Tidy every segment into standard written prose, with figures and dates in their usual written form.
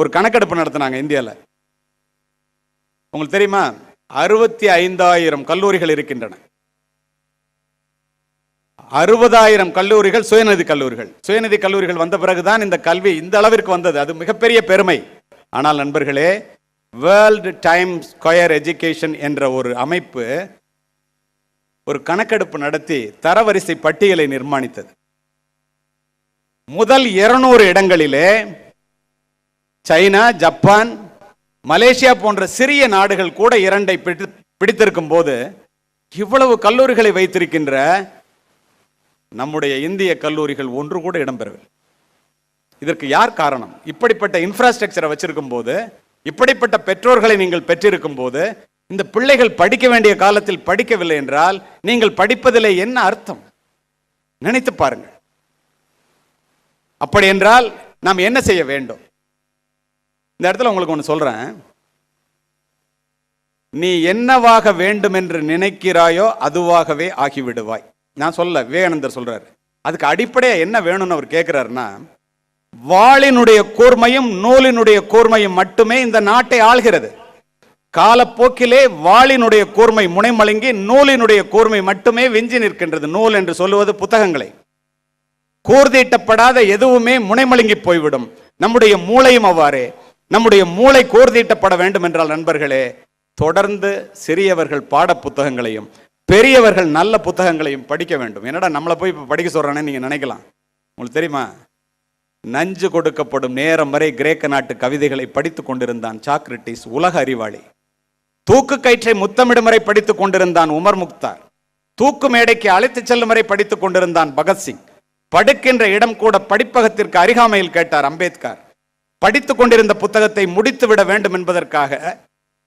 ஒரு கணக்கெடுப்பு நடத்தினாங்க இந்தியாவில். உங்களுக்கு தெரியுமா? 65,000 கல்லூரிகள் இருக்கின்றன. 60,000 கல்லூரிகள் சுயநிதி கல்லூரிகள். சுயநிதி கல்லூரிகள் வந்த பிறகுதான் இந்த கல்வி இந்த அளவிற்கு வந்தது. அது மிகப்பெரிய பெருமை. ஆனால் நண்பர்களே, வேர்ல்டு டைம் ஸ்கொயர் எஜுகேஷன் என்ற ஒரு அமைப்பு ஒரு கணக்கெடுப்பு நடத்தி தரவரிசை பட்டியலை நிர்மாணித்தது. முதல் 200 இடங்களிலே சைனா, ஜப்பான், மலேசியா போன்ற சிறிய நாடுகள் கூட 2ஐ பிடித்திருக்கும் போது இவ்வளவு கல்லூரிகளை வைத்திருக்கின்ற நம்முடைய இந்திய கல்லூரிகள் ஒன்று கூட இடம்பெறவில்லை. இதற்கு யார் காரணம்? இப்படிப்பட்ட இன்ஃப்ராஸ்ட்ரக்சரை வச்சிருக்கும் போது, இப்படிப்பட்ட பெற்றோர்களை நீங்கள் பெற்றிருக்கும் போது, இந்த பிள்ளைகள் படிக்க வேண்டிய காலத்தில் படிக்கவில்லை என்றால் நீங்கள் படிப்பதிலே என்ன அர்த்தம்? நினைத்து பாருங்கள். அப்படி என்றால் நாம் என்ன செய்ய வேண்டும்? இந்த இடத்துல உங்களுக்கு ஒன்று சொல்றேன். நீ என்னவாக வேண்டும் என்று நினைக்கிறாயோ அதுவாகவே ஆகிவிடுவாய். நான் சொல்ல, விவேகானந்தர் சொல்றாரு. அதுக்கு அடிப்படையா என்ன வேணும்னு அவர் கேட்கிறாருன்னா, வாளினுடைய கூர்மையும் நூலினுடைய கூர்மையும் மட்டுமே இந்த நாட்டை ஆள்கிறது. காலப்போக்கிலே வாளினுடைய கூர்மை முனைமழுங்கி நூலினுடைய கூர்மை மட்டுமே விஞ்சி நிற்கின்றது. நூல் என்று சொல்லுவது புத்தகங்களை. கூர்தீட்டப்படாத எதுவுமே முனைமழுங்கி போய்விடும். நம்முடைய மூளையும் அவ்வாறே. நம்முடைய மூளை கூர்தீட்டப்பட வேண்டும் என்றால் நண்பர்களே, தொடர்ந்து சிறியவர்கள் பாட புத்தகங்களையும் பெரியவர்கள் நல்ல புத்தகங்களையும் படிக்க வேண்டும். என்னடா நம்மளை போய் இப்போ படிக்க சொல்றானே நீங்க நினைக்கலாம். உங்களுக்கு தெரியுமா? நஞ்சு கொடுக்கப்படும் நேரம் வரை கிரேக்க நாட்டு கவிதைகளை படித்துக் கொண்டிருந்தான் சாக்ரட்டிஸ், உலக அறிவாளி. தூக்கு கயிற்றை முத்தமிடும் வரை படித்துக் கொண்டிருந்தான் உமர் முக்தார். தூக்கு மேடைக்கு அழைத்துச் செல்லும் வரை படித்துக் கொண்டிருந்தான் பகத்சிங். படுக்கின்ற இடம் கூட படிப்பகத்திற்கு அருகாமையில் கேட்டார் அம்பேத்கர். படித்துக் கொண்டிருந்த புத்தகத்தை முடித்து விட வேண்டும் என்பதற்காக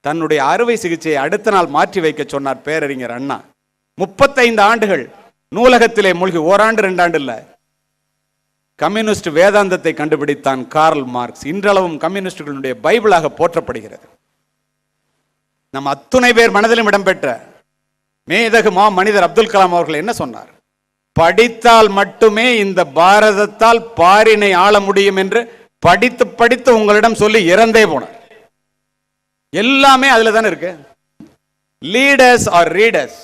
தன்னுடைய அறுவை சிகிச்சையை அடுத்த நாள் மாற்றி வைக்க சொன்னார் பேரறிஞர் அண்ணா. 35 ஆண்டுகள் நூலகத்திலே மூழ்கி, ஓராண்டு 2 ஆண்டு இல்ல, கம்யூனிஸ்ட் வேதாந்தத்தை கண்டுபிடித்தான் கார்ல் மார்க்ஸ். இன்றளவும் கம்யூனிஸ்டுகளுடைய பைபிளாக போற்றப்படுகிறது. நம் அத்துணை பேர் மனதிலும் இடம்பெற்ற மேதகு மனிதர் அப்துல் கலாம் அவர்கள் என்ன சொன்னார்? படித்தால் மட்டுமே இந்த பாரதத்தால் பாரினை ஆள முடியும் என்று படித்து படித்து உங்களிடம் சொல்லி இறந்தே போனார். எல்லாமே அதுல தானே இருக்கு. Leaders are readers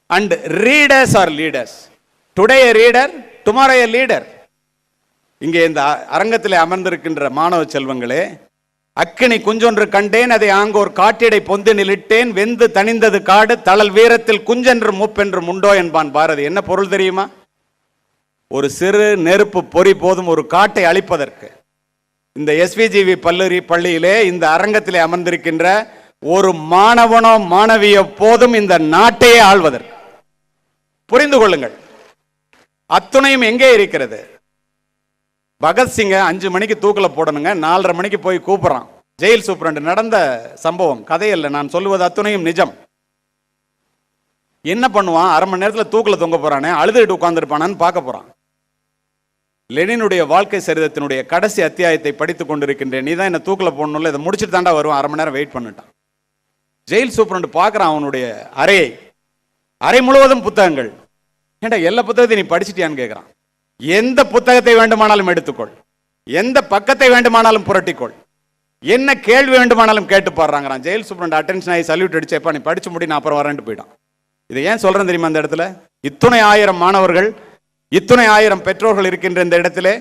and readers R leaders. Today a reader, tomorrow a leader. இங்கே இந்த அரங்கத்திலே அமர்ந்திருக்கின்ற மாணவ செல்வங்களே, அக்கினி குஞ்சொன்று கண்டேன், அதை ஆங்கோர் காட்டிடை பொந்தினில் இட்டேன், வெந்து தணிந்தது காடு, தளல் வீரத்தில் குஞ்சென்று மூப்பென்றும் உண்டோ என்பான் பாரதி. என்ன பொருள் தெரியுமா? ஒரு சிறு நெருப்பு பொறி போதும் ஒரு காட்டை அழிப்பதற்கு. இந்த எஸ்விஜிவி பள்ளியிலே இந்த அரங்கத்திலே அமர்ந்திருக்கின்ற ஒரு மாணவனோ மாணவியோ போதும் இந்த நாட்டையே ஆள்வதற்கு. புரிந்து கொள்ளுங்கள். அத்துணையும் எங்கே இருக்கிறது? பகத்சிங்க 5 மணிக்கு தூக்கில போடணுங்க, 4:30 மணிக்கு போய் கூப்பிடுறான் ஜெயில் சூப்பரண்டு. நடந்த சம்பவம், கதையல்ல, நான் சொல்லுவது அத்துணையும் நிஜம். என்ன பண்ணுவான்? அரை மணி நேரத்தில் தூக்கில தொங்க போறானே, அழுதுகிட்டு உட்கார்ந்துருப்பானான்னு பார்க்க போறான். லெனினுடைய வாழ்க்கை சரிதத்தினுடைய கடைசி அத்தியாயத்தை படித்துக் கொண்டிருக்கின்றேன். நீ தான் என்ன தூக்கில போடணும்ல, இதை முடிச்சுட்டு தாண்டா வருவான், அரை மணி நேரம் வெயிட் பண்ணிட்டான். ஜெயில் சூப்பரண்டு பார்க்குறான் அவனுடைய அறையை. அறை முழுவதும் புத்தகங்கள். ஏண்டா எல்லா புத்தகத்தையும் நீ படிச்சுட்டியான்னு கேட்குறான். எந்த புத்தகத்தை வேண்டுமானாலும் எடுத்துக்கொள், எந்த பக்கத்தை வேண்டுமானாலும் புரட்டிக்கொள், என்ன கேள்வி வேண்டுமானாலும் கேட்டு பாடுறாங்கிறான். ஜெயில் சூப்பரண்டு அட்டென்ஷன் ஆகி சல்யூட் அடிச்சப்பா நீ படிச்சு முடி, நான் அப்புறம் வரேன்ட்டு போயிட்டான். இதை ஏன் சொல்றேன் தெரியுமா? அந்த இடத்துல இத்துணை 1000 மாணவர்கள், இத்துணை 1000 பெற்றோர்கள் இருக்கின்ற இந்த இடத்திலே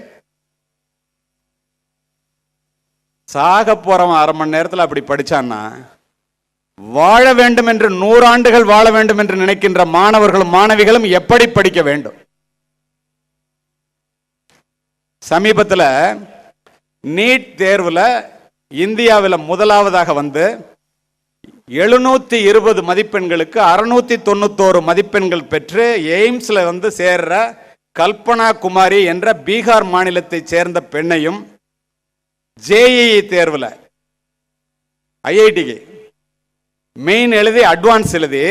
சாக போறவன் அரை மணி நேரத்தில் அப்படி படிச்சான்னா, வாழ வேண்டும் என்று 100 ஆண்டுகள் வாழ வேண்டும் என்று நினைக்கின்ற மாணவர்களும் மாணவிகளும் எப்படி படிக்க வேண்டும்? சமீபத்தில் நீட் தேர்வுல இந்தியாவில் முதலாவதாக வந்து 720 மதிப்பெண்களுக்கு 691 மதிப்பெண்கள் பெற்று எய்ம்ஸ்ல வந்து சேர்ற கல்பனா குமாரி என்ற பீகார் மாநிலத்தை சேர்ந்த பெண்ணையும், ஜேஇஇ தேர்வுல ஐஐடிக்கு மெயின் எழுதி அட்வான்ஸ் எழுதி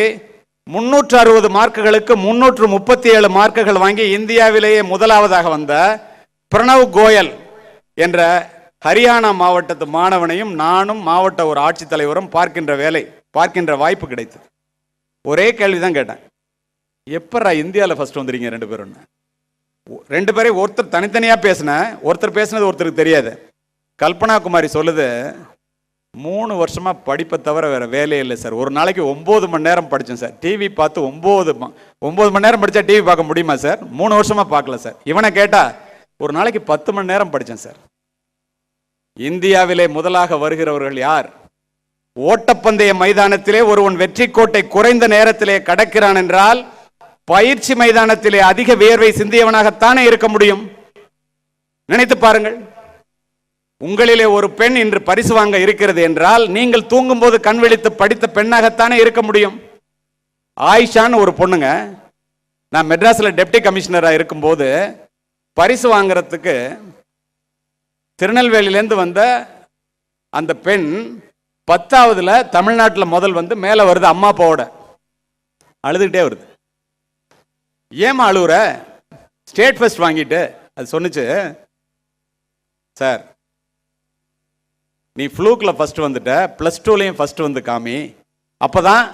360 மார்க்குகளுக்கு 337 மார்க்குகள் வாங்கி இந்தியாவிலேயே முதலாவதாக வந்த பிரணவ் கோயல் என்ற ஹரியானா மாவட்டத்து மாணவனையும் நானும் மாவட்ட ஒரு ஆட்சித்தலைவரும் பார்க்கின்ற வாய்ப்பு கிடைத்தது. ஒரே கேள்விதான் கேட்டேன், எப்பரா இந்தியாவில் ஃபர்ஸ்ட் வந்துறீங்க 2 பேரும்? 2 பேரையும் ஒருத்தர் தனித்தனியா பேசின, ஒருத்தர் பேசினது ஒருத்தருக்கு தெரியாது. கல்பனா குமாரி சொல்லுது, 3 வருஷமா படிப்பை தவிர வேற வேலையே இல்லை சார். ஒரு நாளைக்கு 9 மணி நேரம் படித்தேன் சார். டிவி பார்த்து 9 மணி நேரம் படித்தா டிவி பார்க்க முடியுமா சார்? 3 வருஷமா பார்க்கல சார். இவனை கேட்டா ஒரு நாளைக்கு 10 மணி நேரம் படித்தேன் சார். இந்தியாவிலே முதலாக வருகிறவர்கள் யார்? ஓட்டப்பந்தய மைதானத்திலே ஒருவன் வெற்றி கோட்டை குறைந்த நேரத்திலே கடக்கிறான் என்றால் பயிற்சி மைதானத்திலே அதிக வியர்வை சிந்தியவனாகத்தானே இருக்க முடியும். நினைத்து பாருங்கள். உங்களிலே ஒரு பெண் இன்று பரிசு வாங்க இருக்கிறது என்றால் நீங்கள் தூங்கும் போது கண் விழித்து படித்த பெண்ணாகத்தானே இருக்க முடியும். ஆயிஷான்னு ஒரு பொண்ணுங்க, நான் மெட்ராஸில் டெப்டி கமிஷனராக இருக்கும்போது பரிசு வாங்குறதுக்கு திருநெல்வேலியிலேருந்து வந்த அந்த பெண் 10ஆவதுல தமிழ்நாட்டில் முதல் வந்து மேலே வருது. அம்மா அப்பாவோட அழுதுகிட்டே வருது. ஏமா அழுவுற? ஸ்டேட் ஃபர்ஸ்ட் வாங்கிட்டு. அது சொன்னிச்சு, சார் நீ ஃப்ளூக்கில் ஃபர்ஸ்ட் வந்துட்ட, +2லையும் ஃபர்ஸ்ட் வந்து காமி, அப்போதான்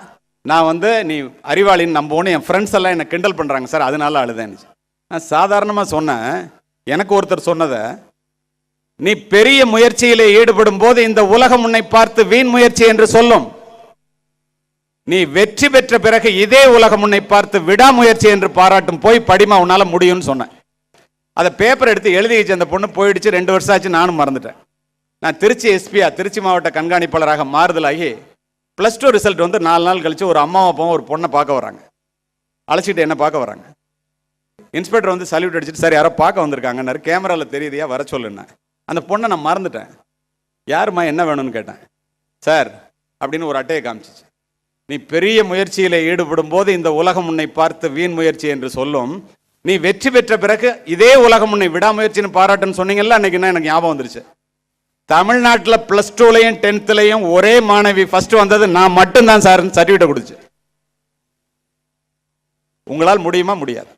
நான் வந்து நீ அறிவாளின்னு நம்புவோன்னு என் ஃப்ரெண்ட்ஸ் எல்லாம் என்னை கிண்டல் பண்ணுறாங்க சார், அதனால அழுதேன்னு. நான் சாதாரணமாக சொன்னேன். எனக்கு ஒருத்தர் சொன்னதை, நீ பெரிய முயற்சியிலே ஈடுபடும் போது இந்த உலகம் உன்னை பார்த்து வீண் முயற்சி என்று சொல்லும். நீ வெற்றி பெற்ற பிறகு இதே உலகம் உன்னை பார்த்து விடாமுயற்சி என்று பாராட்டும். போய் படிமா, உன்னால முடியும்னு சொன்னேன். அதை பேப்பர் எடுத்து எழுதி வச்சு அந்த பொண்ணு போயிடுச்சு. 2 வருஷம் ஆச்சு, நானும் மறந்துட்டேன். நான் திருச்சி எஸ்பியா, திருச்சி மாவட்ட கண்காணிப்பாளராக மாறுதலாகி +2 ரிசல்ட் வந்து 4 நாள் கழிச்சு ஒரு அம்மாவும் அப்பாவும் ஒரு பொண்ணை பார்க்க வராங்க. அழைச்சிட்டு என்ன பார்க்க வராங்க. இன்ஸ்பெக்டர் வந்து சல்யூட் அடிச்சுட்டு, சார் யாரோ பார்க்க வந்திருக்காங்கன்னாரு. கேமராவில் தெரியுதையா, வர சொல்லுன்னேன். அந்த பொண்ணை நான் மறந்துட்டேன். யாருமா என்ன வேணும்னு கேட்டேன். சார் அப்படின்னு ஒரு அட்டையை காமிச்சிச்சு. நீ பெரிய முயற்சியில் ஈடுபடும் போது இந்த உலகம் உன்னை பார்த்து வீண் முயற்சி என்று சொல்லும். நீ வெற்றி பெற்ற பிறகு இதே உலகம் உன்னை விடாமுயற்சின்னு பாராட்டுன்னு சொன்னீங்கல்ல, அன்னைக்கு எனக்கு ஞாபகம் வந்துருச்சு. தமிழ்நாட்டில் +2லையும் 10லையும் ஒரே மாணவி ஃபர்ஸ்ட் வந்தது நான் மட்டும்தான் சார் சர்டிஃபிகேட் கொடுத்து. உங்களால் முடியுமா? முடியாது.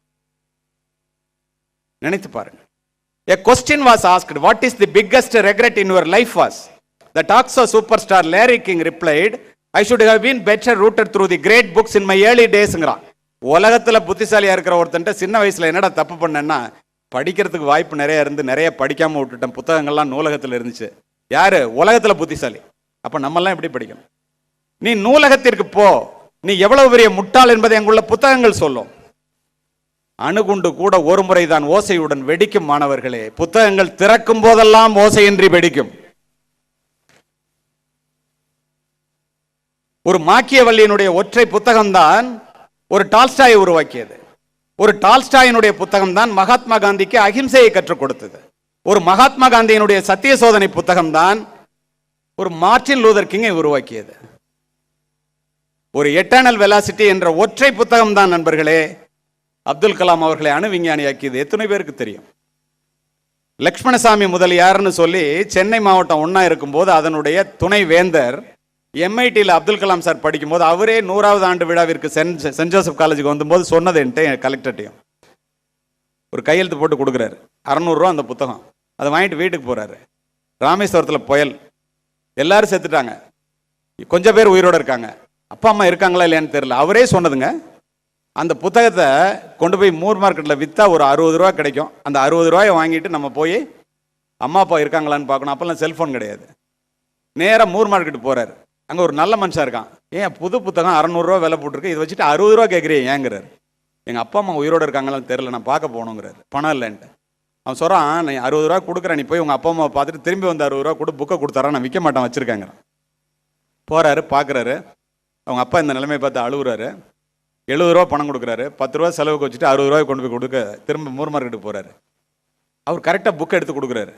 நினைத்து பாருங்க. A question was asked, what is the biggest regret in your life was? The Toxo superstar Larry King replied, I should have been better rooted through the great books in my early daysங்கிறான். உலகத்தில் புத்திசாலியாக இருக்கிற ஒருத்தன்ட்ட சின்ன வயசில் என்னடா தப்பு பண்ணேன்னா, படிக்கிறதுக்கு வாய்ப்பு நிறைய இருந்து நிறைய படிக்காமல் விட்டுட்டேன். புத்தகங்கள்லாம் நூலகத்தில் இருந்துச்சு. யாரு உலகத்தில் புத்திசாலி? அப்போ நம்மெல்லாம் எப்படி படிக்கணும்? நீ நூலகத்திற்கு போ. நீ எவ்வளவு பெரிய முட்டாள் என்பதை எங்குள்ள புத்தகங்கள் சொல்லும். அணுகுண்டு கூட ஒரு முறைதான் ஓசையுடன் வெடிக்கும். மாணவர்களே, புத்தகங்கள் திறக்கும் போதெல்லாம் ஓசையின்றி வெடிக்கும். ஒரு மாக்கியவல்லியினுடைய ஒற்றை புத்தகம்தான் ஒரு டால்ஸ்டாயை உருவாக்கியது. ஒரு டால்ஸ்டாயினுடைய புத்தகம் தான் மகாத்மா காந்திக்கு அகிம்சையை கற்றுக் கொடுத்தது. ஒரு மகாத்மா காந்தியினுடைய சத்திய சோதனை புத்தகம் தான் ஒரு மார்ட்டின் லூதர் கிங்கை உருவாக்கியது. ஒரு எட்டர்னல் வெலாசிட்டி என்ற ஒற்றை புத்தகம் தான் நண்பர்களே அப்துல் கலாம் அவர்களை அணு விஞ்ஞானியாக்கியது. எத்தனை பேருக்கு தெரியும்? லக்ஷ்மணசாமி முதலியார்னு சொல்லி சென்னை மாவட்டம் ஒன்னா இருக்கும்போது அதனுடைய துணை வேந்தர் MITயில் அப்துல் கலாம் சார் படிக்கும்போது அவரே 100வது ஆண்டு விழாவிற்கு சென்ட் ஜோசப் காலேஜுக்கு வந்தபோது சொன்னது என்கிட்ட கலெக்டர்ட்டையும் ஒரு கையெழுத்து போட்டு கொடுக்குறாரு. 600 ரூபா அந்த புத்தகம். அதை வாங்கிட்டு வீட்டுக்கு போறாரு. ராமேஸ்வரத்தில் புயல், எல்லாரும் செத்துட்டாங்க. கொஞ்சம் பேர் உயிரோட இருக்காங்க. அப்பா அம்மா இருக்காங்களா இல்லையான்னு தெரியல. அவரே சொன்னதுங்க. அந்த புத்தகத்தை கொண்டு போய் மூர் மார்க்கெட்டில் விற்றா ஒரு 60 ரூபா கிடைக்கும். அந்த 60 ரூபாயை வாங்கிட்டு நம்ம போய் அம்மா அப்பா இருக்காங்களான்னு பார்க்கணும். அப்போல்லாம் செல்ஃபோன் கிடையாது. நேராக மூர் மார்க்கெட்டு போகிறார். அங்கே ஒரு நல்ல மனுஷன் இருக்கான். ஏன் புது புத்தகம் 600 ரூபா விலை போட்டிருக்கு, இதை வச்சுட்டு 60 ரூபா கேட்குறீங்க ஏங்கிறார். எங்கள் அப்பா அம்மா உயிரோடு இருக்காங்களான்னு தெரியல, நான் பார்க்க போகணுங்கிறாரு. பணம் இல்லைன்ட்டு அவன் சொல்கிறான், நீ 60 ரூபா கொடுக்குறேன், நீ போய் உங்கள் அப்பா அம்மாவை பார்த்துட்டு திரும்பி வந்து 60 ரூபா கொடு, புக்கை கொடுத்தாரா, நான் விற்க மாட்டேன் வச்சுருக்கேங்கிறான். போகிறாரு, பார்க்குறாரு. அவங்க அப்பா இந்த நிலைமையை பார்த்து அழுகுறாரு. 70 ரூபா பணம் கொடுக்குறாரு. 10 ரூபா செலவுக்கு வச்சுட்டு 60 ரூபாய் கொண்டு போய் கொடுக்க திரும்ப மூர் மார்க்கெட்டுக்கு போகிறாரு. அவர் கரெக்டாக புக்கை எடுத்து கொடுக்குறாரு.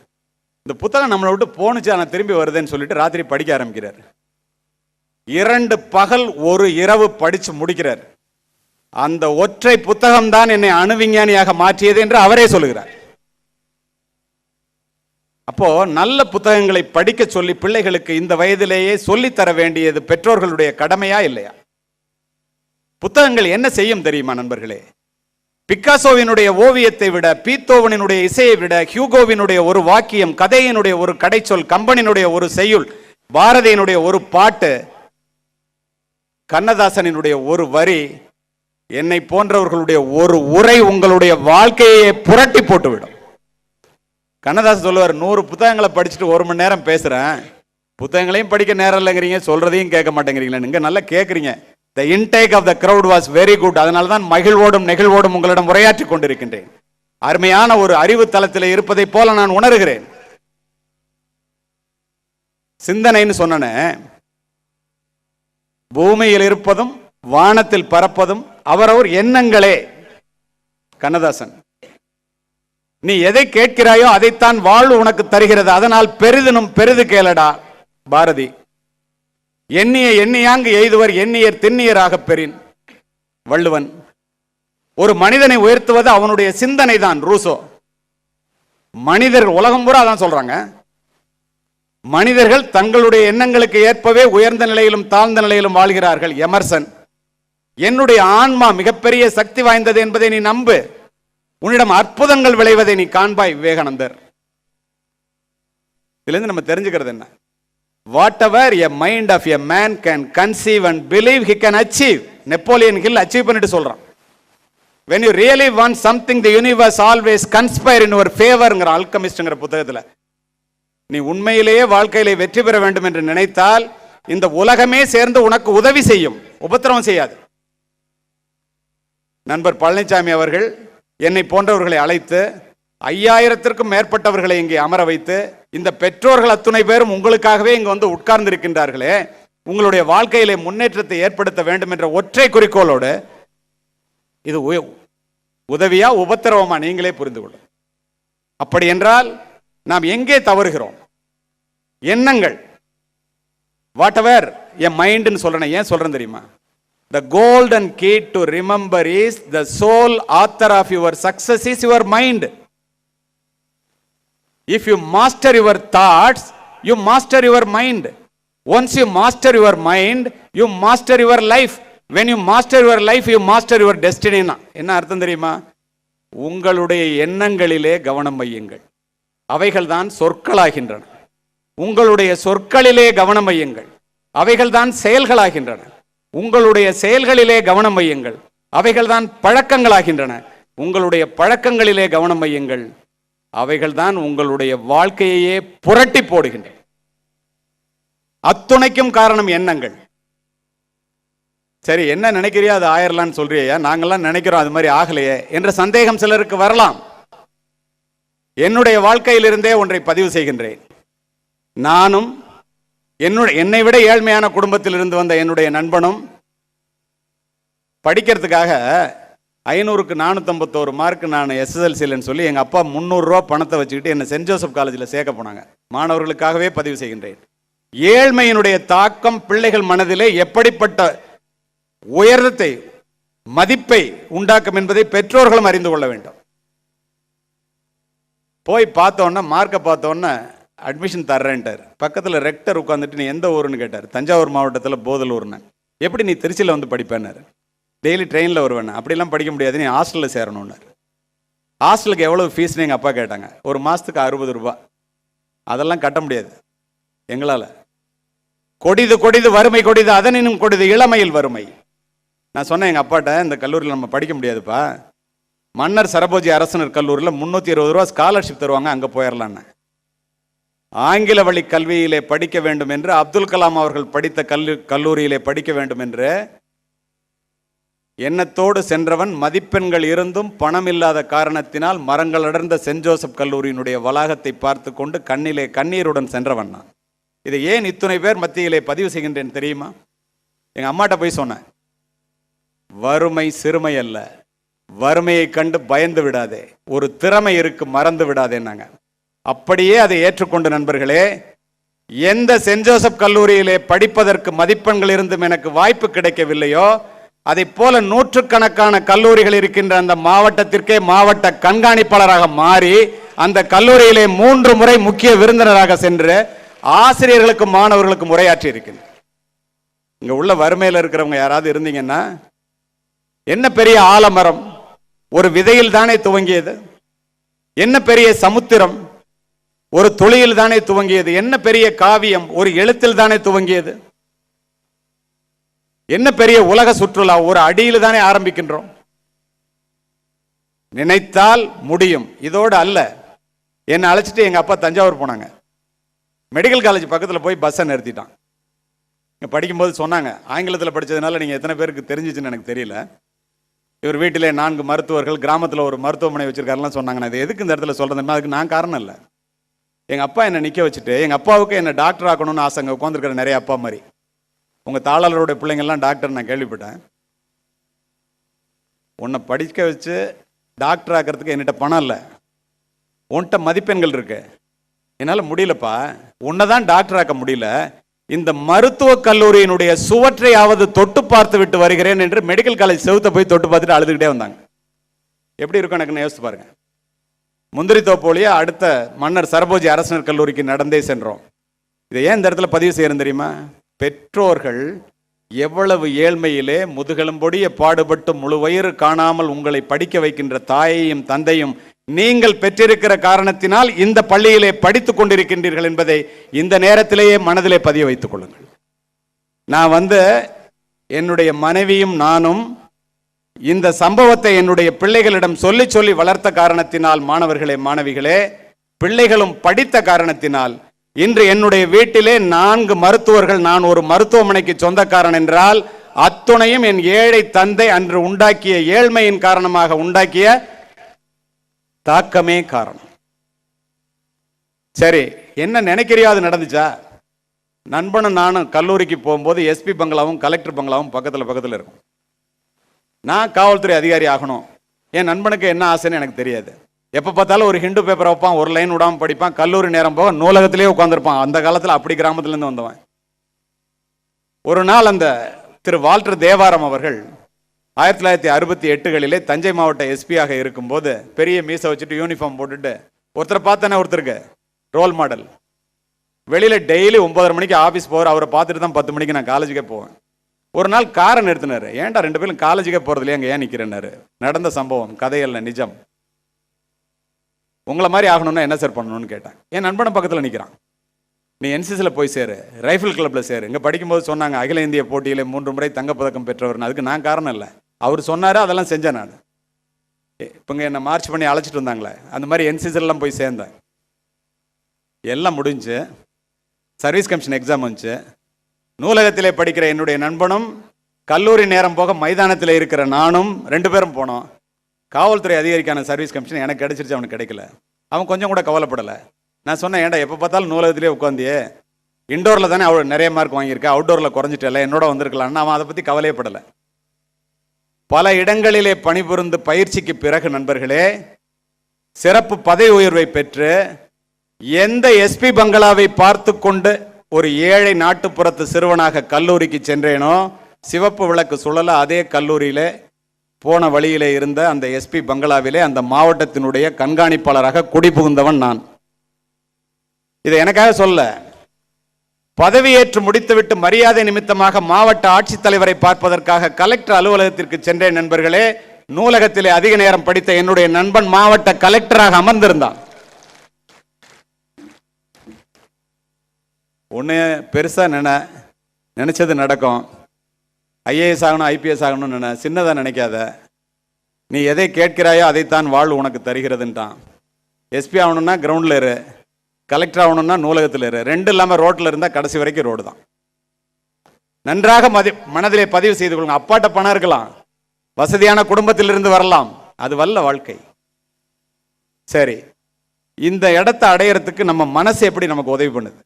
இந்த புத்தகம் நம்மளை விட்டு போணுச்சு, ஆனால் திரும்பி வருதுன்னு சொல்லிட்டு ராத்திரி படிக்க ஆரம்பிக்கிறார். 2 பகல் 1 இரவு படித்து முடிக்கிறார். அந்த ஒற்றை புத்தகம் தான் என்னை அணு விஞ்ஞானியாக மாற்றியது என்று அவரே சொல்லுகிறார். அப்போ நல்ல புத்தகங்களை படிக்க சொல்லி பிள்ளைகளுக்கு இந்த வயதிலேயே சொல்லித்தர வேண்டியது பெற்றோர்களுடைய கடமையா இல்லையா? புத்தகங்கள் என்ன செய்யும் தெரியுமா நண்பர்களே? பிக்காசோவினுடைய ஓவியத்தை விட, பீத்தோவனினுடைய இசையை விட, ஹியூகோவினுடைய ஒரு வாக்கியம், கதையினுடைய ஒரு கடைச்சொல், கம்பனினுடைய ஒரு செய்யுள், பாரதியினுடைய ஒரு பாட்டு, கண்ணதாசனினுடைய ஒரு வரி, என்னை போன்றவர்களுடைய ஒரு உரை உங்களுடைய வாழ்க்கையை புரட்டி போட்டுவிடும். கண்ணதாசன் சொல்லுவார், 100 புத்தகங்களை படிச்சுட்டு 1 மணி நேரம் பேசுறேன், புத்தகங்களையும் படிக்க நேரம் இல்லைங்கிறீங்க, சொல்றதையும் கேட்க மாட்டேங்கிறீங்களா? நீங்க நல்லா கேட்குறீங்க. The intake of the crowd was very good. அதனால தான் மகிழ்வோடும் நெகிழ்வோடும் உங்களிடம் உரையாற்றி கொண்டிருக்கின்றேன். அருமையான ஒரு அறிவு தளத்தில் இருப்பதை போல நான் உணர்கிறேன். சிந்தனைன்னு சொன்ன பூமியில் இருப்பதும் வானத்தில் பறப்பதும் அவரவர் எண்ணங்களே. கண்ணதாசன், நீ எதை கேட்கிறாயோ அதைத்தான் வாழ்வு உனக்கு தருகிறது, அதனால் பெரிதினும் பெரிது கேளடா. பாரதி, எண்ணிய எண்ணியாங்கு எய்துவர் எண்ணியர் திண்ணியராக பெறின். வள்ளுவன், ஒரு மனிதனை உயர்த்துவது அவனுடைய சிந்தனை தான். ரூசோ, மனிதர்கள் உலகம் பூரா தான் சொல்றாங்க, மனிதர்கள் தங்களுடைய எண்ணங்களுக்கு ஏற்பவே உயர்ந்த நிலையிலும் தாழ்ந்த நிலையிலும் வாழ்கிறார்கள். எமர்சன், என்னுடைய ஆன்மா மிகப்பெரிய சக்தி வாய்ந்தது என்பதை நீ நம்பு, உன்னிடம் அற்புதங்கள் விளைவதை நீ காண்பாய். விவேகானந்தர். இதுல இருந்து நம்ம தெரிஞ்சுக்கிறது என்ன? whatever a mind of a man can conceive and believe he can achieve. Napoleon Hill achieve பண்ணிட்டு சொல்றான், when you really want something the universe always conspire in your favorங்கிற அல்கமிஸ்ட்ங்கிற புத்தகத்துல, நீ உண்மையிலேயே வாழ்க்கையிலே வெற்றி பெற வேண்டும் என்று நினைத்தால் இந்த உலகமே சேர்ந்து உனக்கு உதவி செய்யும், உபத்திரவம் செய்யாது. நண்பர் பழனிசாமி அவர்கள் என்னை போன்றவர்களை அழைத்து 5000த்திற்கும் மேற்பட்டவர்களை இங்கே அமர வைத்து, இந்த பெற்றோர்கள் அத்துணை பேரும் உங்களுக்காகவே இங்கு வந்து உட்கார்ந்து இருக்கின்றார்களே, உங்களுடைய வாழ்க்கையிலே முன்னேற்றத்தை ஏற்படுத்த வேண்டும் என்ற ஒற்றை குறிக்கோளோடு, இது உதவியா உபத்திரவமா நீங்களே புரிந்து கொள்ளும். அப்படி என்றால் நாம் எங்கே தவறுகிறோம்? எண்ணங்கள். வாட் எவர் எ மைண்ட்னு சொல்றேன். ஏன் சொல்றேன் தெரியுமா? The golden key to remember is the sole author of your success is your mind. If you master your thoughts, you master your mind. Once you master your mind, you master your life. When you master your life, you master your destiny. என்ன அர்த்தம் தெரியுமா? உங்களுடைய எண்ணங்களிலே கவனம் வையுங்கள், அவைகள் தான் சொற்களாகின்றன. உங்களுடைய சொற்களிலே கவனம் வையுங்கள், அவைகள் தான் செயல்களாகின்றன. உங்களுடைய செயல்களிலே கவனம் வையுங்கள், அவைகள் தான் பழக்கங்களாகின்றன. உங்களுடைய பழக்கங்களிலே கவனம் வையுங்கள், அவைகள் தான் உங்களுடைய வாழ்க்கையே புரட்டி போடுகின்றன. அத்துணைக்கும் காரணம் எண்ணங்கள். சரி, என்ன நினைக்கிறியோ அது ஆயிரலான்னு சொல்றியா? நாங்கெல்லாம் நினைக்கிறோம் அது மாதிரி ஆகலையே என்ற சந்தேகம் சிலருக்கு வரலாம். என்னுடைய வாழ்க்கையிலிருந்தே ஒன்றை பதிவு செய்கின்றேன். நானும் என்னை விட ஏழ்மையான குடும்பத்தில் இருந்து வந்த என்னுடைய நண்பனும் படிக்கிறதுக்காக 500க்கு 451 மார்க் நான் SSLCன்னு சொல்லி எங்கள் அப்பா 300 ரூபா பணத்தை வச்சுக்கிட்டு என்னை சென்ட் ஜோசப் காலேஜில் சேர்க்க போனாங்க. மாணவர்களுக்காகவே பதிவு செய்கின்றேன். ஏழ்மையினுடைய தாக்கம் பிள்ளைகள் மனதிலே எப்படிப்பட்ட உயரத்தை மதிப்பை உண்டாக்கும் என்பதை பெற்றோர்களும் அறிந்து கொள்ள வேண்டும். போய் பார்த்தோன்னா மார்க்கை பார்த்தோன்னா அட்மிஷன் தர்றேன்ட்டார். பக்கத்தில் ரெக்டர் உட்காந்துட்டு நீ எந்த ஊருன்னு கேட்டார். தஞ்சாவூர் மாவட்டத்தில் போதலூர்னு. எப்படி நீ திருச்சியில் வந்து படிப்பேன்னாரு. டெய்லி ட்ரெயினில் வருவேன். அப்படிலாம் படிக்க முடியாது, நீ ஹாஸ்டலில் சேரணும்னார். ஹாஸ்டலுக்கு எவ்வளோ ஃபீஸ்னு எங்கள் அப்பா கேட்டாங்க. ஒரு மாதத்துக்கு 60 ரூபா. அதெல்லாம் கட்ட முடியாது எங்களால். கொடிது கொடிது வறுமை கொடிது அதனினும் கொடிது இளமையில் வறுமை. நான் சொன்னேன் எங்கள் அப்பாட்ட, இந்த கல்லூரியில் நம்ம படிக்க முடியாதுப்பா, மன்னர் சரபோஜி அரசனர் கல்லூரியில் 320 ரூபா ஸ்காலர்ஷிப் தருவாங்க, அங்கே போயிடலான்னு. ஆங்கில வழி கல்வியிலே படிக்க வேண்டும் என்று, அப்துல் கலாம் அவர்கள் படித்த கல்லூரியிலே படிக்க வேண்டும் என்று எண்ணத்தோடு சென்றவன், மதிப்பெண்கள் இருந்தும் பணம் இல்லாத காரணத்தினால் மரங்கள் அடர்ந்த சென்ட் ஜோசப் கல்லூரியினுடைய வளாகத்தை பார்த்து கொண்டு கண்ணிலே கண்ணீருடன் சென்றவன் நான். இதை ஏன் இத்துணை பேர் மத்தியிலே பதிவு செய்கின்றேன் தெரியுமா? எங்கள் அம்மாட்ட போய் சொன்னேன், வறுமை சிறுமை அல்ல, வறுமையை கண்டு பயந்து விடாதே, ஒரு திறமை இருக்கு மறந்து விடாதேன்னாங்க. அப்படியே அதை ஏற்றுக்கொண்டு நண்பர்களே, எந்த சென்ட் ஜோசப் கல்லூரியிலே படிப்பதற்கு மதிப்பெண்கள் இருந்தும் எனக்கு வாய்ப்பு கிடைக்கவில்லையோ, அதை போல நூற்றுக்கணக்கான கல்லூரிகள் இருக்கின்ற அந்த மாவட்டத்திற்கே மாவட்ட கண்காணிப்பாளராக மாறி அந்த கல்லூரியிலே 3 முறை முக்கிய விருந்தினராக சென்று ஆசிரியர்களுக்கும் மாணவர்களுக்கும் உரையாற்றி இருக்கின்றனர். இங்க உள்ள வறுமையில் இருக்கிறவங்க யாராவது இருந்தீங்கன்னா, என்ன பெரிய ஆலமரம் ஒரு விதையில் தானே துவங்கியது, என்ன பெரிய சமுத்திரம் ஒரு துளியில் தானே துவங்கியது, என்ன பெரிய காவியம் ஒரு எழுத்தில் தானே துவங்கியது, என்ன பெரிய உலக சுற்றுலா ஒரு அடியில் தானே ஆரம்பிக்கின்றோம். நினைத்தால் முடியும். இதோடு அல்ல, என்னை அழைச்சிட்டு எங்கள் அப்பா தஞ்சாவூர் போனாங்க. மெடிக்கல் காலேஜ் பக்கத்தில் போய் பஸ்ஸை நிறுத்திட்டான். படிக்கும்போது சொன்னாங்க, ஆங்கிலத்தில் படித்ததுனால நீங்கள் எத்தனை பேருக்கு தெரிஞ்சிச்சுன்னு எனக்கு தெரியல, இவர் வீட்டிலே 4 மருத்துவர்கள், கிராமத்தில் ஒரு மருத்துவமனை வச்சுருக்காருலாம் சொன்னாங்க. நான் இது எதுக்கு இந்த இடத்துல சொல்கிறேன், அதுக்கு நான் காரணம் இல்லை. எங்கள் அப்பா என்னை நிற்க வச்சுட்டு, எங்கள் அப்பாவுக்கு என்னை டாக்டர் ஆக்கணும்னு ஆசை. அங்கே உட்காந்துருக்கிற நிறைய அப்பா மாதிரி. உங்கள் தாளாளருடைய பிள்ளைங்கள்லாம் டாக்டர் நான் கேள்விப்பட்டேன். உன்னை படிக்க வச்சு டாக்டர் ஆக்கிறதுக்கு என்கிட்ட பணம் இல்லை, உன்கிட்ட மதிப்பெண்கள் இருக்கு, என்னால் முடியலப்பா, உன்னை தான் டாக்டர் ஆக்க முடியல, இந்த மருத்துவக் கல்லூரியினுடைய சுவற்றையாவது தொட்டு பார்த்து விட்டு வருகிறேன் என்று மெடிக்கல் காலேஜ் செவுத்தை போய் தொட்டு பார்த்துட்டு அழுதுகிட்டே வந்தாங்க. எப்படி இருக்கும் எனக்கு யோசித்து பாருங்க. முந்திரி தோப்போலியே அடுத்த மன்னர் சரபோஜி அரசனர் கல்லூரிக்கு நடந்தே சென்றோம். இதை ஏன் இந்த இடத்துல பதிவு செய்யணும் தெரியுமா? பெற்றோர்கள் எவ்வளவு ஏழ்மையிலே முதுகெலும்பொடிய பாடுபட்டு முழு வயிறு காணாமல் உங்களை படிக்க வைக்கின்ற தாயையும் தந்தையும் நீங்கள் பெற்றிருக்கிற காரணத்தினால் இந்த பள்ளியிலே படித்துக் கொண்டிருக்கின்றீர்கள் என்பதை இந்த நேரத்திலேயே மனதிலே பதிய வைத்துக் கொள்ளுங்கள். நான் என்னுடைய மனைவியும் நானும் இந்த சம்பவத்தை என்னுடைய பிள்ளைகளிடம் சொல்லி சொல்லி வளர்த்த காரணத்தினால், மாணவர்களே மாணவிகளே, பிள்ளைகளும் படித்த காரணத்தினால் இன்று என்னுடைய வீட்டிலே 4 மருத்துவர்கள், நான் ஒரு மருத்துவமனைக்கு சொந்தக்காரன் என்றால் அத்துணையும் என் ஏழை தந்தை அன்று உண்டாக்கிய ஏழ்மையின் காரணமாக உண்டாக்கிய தாக்கமே காரணம். சரி, என்ன நினைக்கிறியோ அது நடந்துச்சா? நண்பனும் நானும் கல்லூரிக்கு போகும்போது எஸ்பி பங்களாவும் கலெக்டர் பங்களாவும் பக்கத்தில் இருக்கும். நான் காவல்துறை அதிகாரி ஆகணும். என் நண்பனுக்கு என்ன ஆசைன்னு எனக்கு தெரியாது. எப்போ பார்த்தாலும் ஒரு ஹிந்து பேப்பரை வைப்பான், ஒரு லைன் விடாமல் படிப்பான், கல்லூரி நேரம் போக நூலகத்திலேயே உட்காந்துருப்பான். அந்த காலத்தில் அப்படி கிராமத்துலேருந்து வந்தவன். ஒரு நாள் அந்த திரு வால்டர் தேவாரம் அவர்கள் 1968களிலே தஞ்சை மாவட்ட எஸ்பியாக இருக்கும்போது பெரிய மீசை வச்சுட்டு யூனிஃபார்ம் போட்டுட்டு ஒருத்தரை பார்த்தானே, ஒருத்தருக்கு ரோல் மாடல். வெளியில டெய்லி 9:30 மணிக்கு ஆஃபீஸ் போகிற அவரை பார்த்துட்டு தான் 10 மணிக்கு நான் காலேஜுக்கே போவேன். ஒரு நாள் காரை நிறுத்தினாரு. ஏன்டா 2 பேரும் காலேஜுக்கே போகிறதுலையே அங்கே ஏன் நிற்கிறேன்னாரு. நடந்த சம்பவம், கதையல்ல, நிஜம். உங்களை மாதிரி ஆகணும்னா என்ன சார் பண்ணணும்னு கேட்டேன். என் நண்பனை பக்கத்தில் நிற்கிறான். நீ என்சிசியில் போய் சேரு, ரைஃபிள் கிளப்பில் சேரு. இங்கே படிக்கும்போது சொன்னாங்க அகில இந்திய போட்டியில் 3 முறை தங்கப்பதக்கம் பெற்றவர்னு. அதுக்கு நான் காரணம் இல்லை, அவர் சொன்னார், அதெல்லாம் செஞ்சேன் நான். இப்போங்க என்னை மார்ச் பண்ணி அழைச்சிட்டு வந்தாங்களே, அந்த மாதிரி என்சிசிலாம் போய் சேர்ந்தேன். எல்லாம் முடிஞ்சு சர்வீஸ் கமிஷன் எக்ஸாம் வந்துச்சு. நூலகத்திலே படிக்கிற என்னுடைய நண்பனும் கல்லூரி நேரம் போக மைதானத்தில் இருக்கிற நானும் 2 பேரும் போனோம். காவல்துறை அதிகாரிக்கான சர்வீஸ் கமிஷன் எனக்கு கிடைச்சிருச்சு, அவனுக்கு கிடைக்கல. அவன் கொஞ்சம் கூட கவலைப்படலை. நான் சொன்னேன், ஏன்டா எப்போ பார்த்தாலும் நூலகத்திலே உட்காந்தியே, இண்டோரில் தானே அவள் நிறைய மார்க் வாங்கியிருக்கேன், அவுட்டோரில் குறைஞ்சிட்டல, என்னோட வந்திருக்கலான்னு அவன் அதை பற்றி கவலையே படலை. பல இடங்களிலே பணிபுரிந்து பயிற்சிக்கு பிறகு நண்பர்களே, சிறப்பு பதவி உயர்வை பெற்று எந்த எஸ்பி பங்களாவை பார்த்து கொண்டு ஒரு ஏழை நாட்டுப்புறத்து சிறுவனாக கல்லூரிக்கு சென்றேனோ, சிவப்பு விளக்கு சுழல அதே கல்லூரியிலே போன வழியிலே இருந்த அந்த எஸ்பி பங்களாவிலே அந்த மாவட்டத்தினுடைய கண்காணிப்பாளராக குடிபுகுந்தவன் நான். இதை எனக்காக சொல்ல, பதவியேற்று முடித்துவிட்டு மரியாதை நிமித்தமாக மாவட்ட ஆட்சித்தலைவரை பார்ப்பதற்காக கலெக்டர் அலுவலகத்திற்கு சென்றேன் நண்பர்களே. நூலகத்திலே அதிக நேரம் படித்த என்னுடைய நண்பன் மாவட்ட கலெக்டராக அமர்ந்திருந்தான். ஒன்று பெருசா நினைச்சது நடக்கும். ஐஏஎஸ் ஆகணும், ஐபிஎஸ் ஆகணும்னு சின்னதாக நினைக்காத. நீ எதை கேட்கிறாயோ அதைத்தான் வாழ்வு உனக்கு தருகிறதுன்ட்டான். எஸ்பி ஆகணும்னா கிரவுண்டில் இரு, கலெக்டர் ஆகணும்னா நூலகத்தில் இரு. 2 இல்லாமல் ரோட்டில் இருந்தால் கடைசி வரைக்கும் ரோடு தான். நன்றாக மனதிலே பதிவு செய்து கொள்ளுங்க. அப்பாட்ட பணம் இருக்கலாம், வசதியான குடும்பத்திலிருந்து வரலாம், அது வல்ல வாழ்க்கை. சரி, இந்த இடத்தை அடையறதுக்கு நம்ம மனசு எப்படி நமக்கு உதவி பண்ணுது?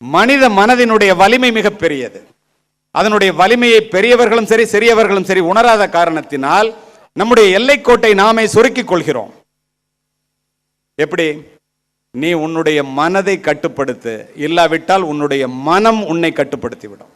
மனித மனதினுடைய வலிமை மிக பெரியது. அதனுடைய வலிமையை பெரியவர்களும் சரி சிறியவர்களும் சரி உணராத காரணத்தினால் நம்முடைய எல்லைக்கோட்டை நாமே சுருக்கிக் கொள்கிறோம். எப்படி? நீ உன்னுடைய மனதை கட்டுப்படுத்து, இல்லாவிட்டால் உன்னுடைய மனம் உன்னை கட்டுப்படுத்தி விடும்.